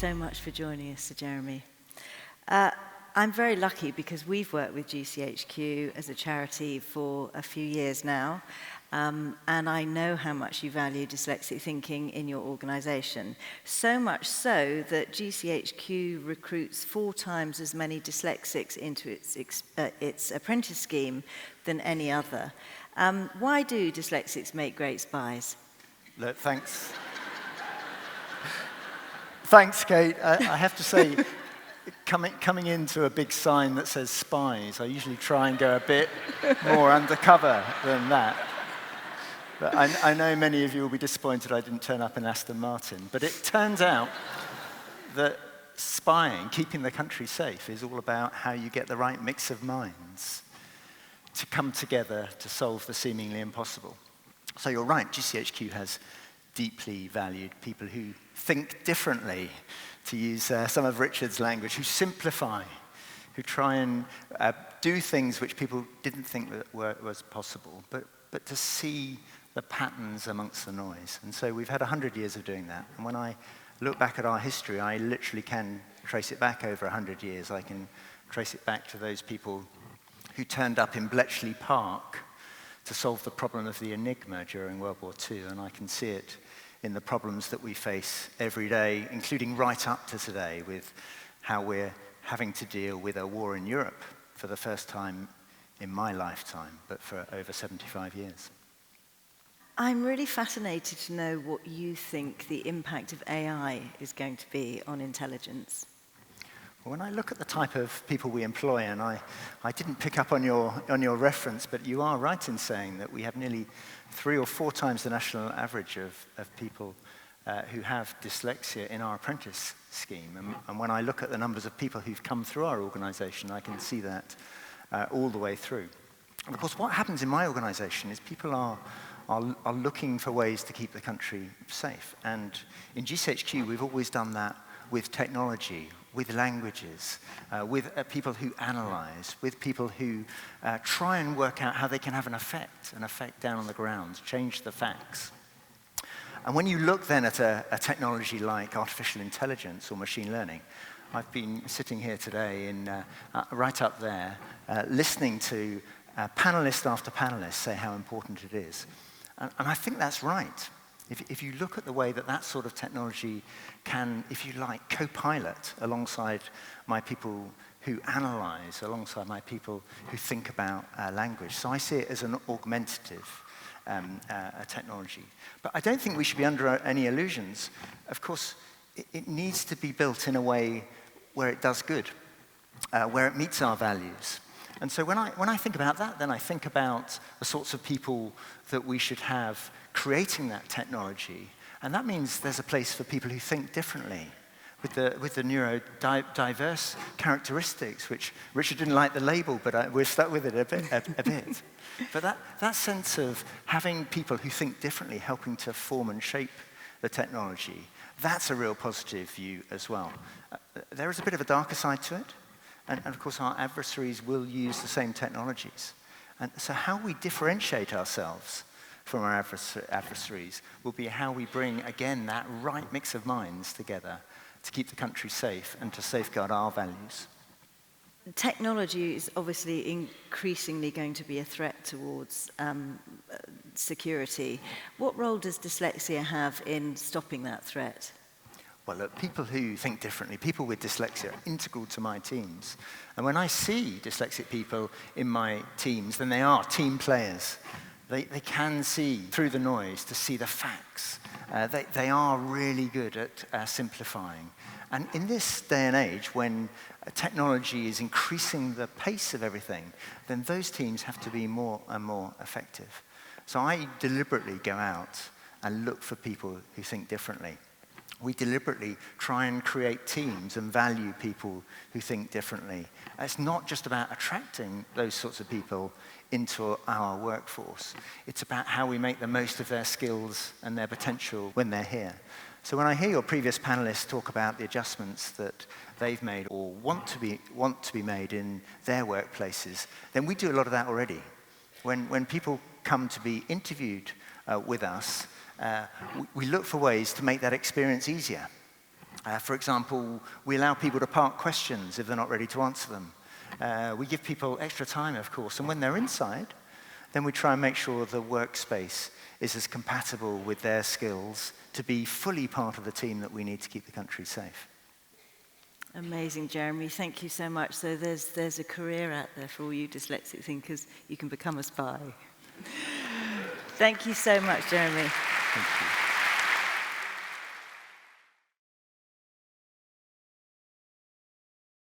so much for joining us, Sir Jeremy. I'm very lucky because we've worked with GCHQ as a charity for a few years now, and I know how much you value dyslexic thinking in your organisation. So much so that GCHQ recruits 4 times as many dyslexics into its apprentice scheme than any other. Why do dyslexics make great spies? Look, thanks. Thanks, Kate. I have to say, coming into a big sign that says Spies, I usually try and go a bit more undercover than that. But I know many of you will be disappointed I didn't turn up in Aston Martin, but it turns out that spying, keeping the country safe, is all about how you get the right mix of minds to come together to solve the seemingly impossible. So you're right, GCHQ has deeply valued people who think differently, to use some of Richard's language, who simplify, who try and do things which people didn't think was possible, but to see the patterns amongst the noise. And so we've had 100 years of doing that. And when I look back at our history, I literally can trace it back over 100 years. I can trace it back to those people who turned up in Bletchley Park to solve the problem of the Enigma during World War II, and I can see it in the problems that we face every day, including right up to today, with how we're having to deal with a war in Europe for the first time in my lifetime, but for over 75 years. I'm really fascinated to know what you think the impact of AI is going to be on intelligence. When I look at the type of people we employ, and I didn't pick up on your reference, but you are right in saying that we have nearly 3 or 4 times the national average of people who have dyslexia in our apprentice scheme. And when I look at the numbers of people who've come through our organisation, I can see that all the way through. And of course, what happens in my organisation is people are looking for ways to keep the country safe. And in GCHQ, we've always done that with technology, with languages, with people who analyze, with people who try and work out how they can have an effect down on the ground, change the facts. And when you look then at a technology like artificial intelligence or machine learning, I've been sitting here today right up there, listening to panelist after panelist say how important it is. And I think that's right. If you look at the way that sort of technology can, if you like, co-pilot alongside my people who analyze, alongside my people who think about language. So I see it as an augmentative technology. But I don't think we should be under any illusions. Of course, it needs to be built in a way where it does good, where it meets our values. And so when I think about that, then I think about the sorts of people that we should have creating that technology. And that means there's a place for people who think differently, with the neurodiverse characteristics, which Richard didn't like the label, but we're stuck with it a bit. But that sense of having people who think differently, helping to form and shape the technology, that's a real positive view as well. There is a bit of a darker side to it. And of course, our adversaries will use the same technologies. And so how we differentiate ourselves from our adversaries will be how we bring, again, that right mix of minds together to keep the country safe and to safeguard our values. Technology is obviously increasingly going to be a threat towards security. What role does dyslexia have in stopping that threat? Well, look, people who think differently, people with dyslexia are integral to my teams. And when I see dyslexic people in my teams, then they are team players. They can see through the noise to see the facts. They are really good at simplifying. And in this day and age, when technology is increasing the pace of everything, then those teams have to be more and more effective. So I deliberately go out and look for people who think differently. We deliberately try and create teams and value people who think differently. It's not just about attracting those sorts of people into our workforce. It's about how we make the most of their skills and their potential when they're here. So when I hear your previous panelists talk about the adjustments that they've made or want to be made in their workplaces, then we do a lot of that already. When people come to be interviewed with us, we look for ways to make that experience easier. For example, we allow people to park questions if they're not ready to answer them. We give people extra time, of course, and when they're inside, then we try and make sure the workspace is as compatible with their skills to be fully part of the team that we need to keep the country safe. Amazing, Jeremy. Thank you so much. So there's a career out there for all you dyslexic thinkers. You can become a spy. Thank you so much, Jeremy. Thank you.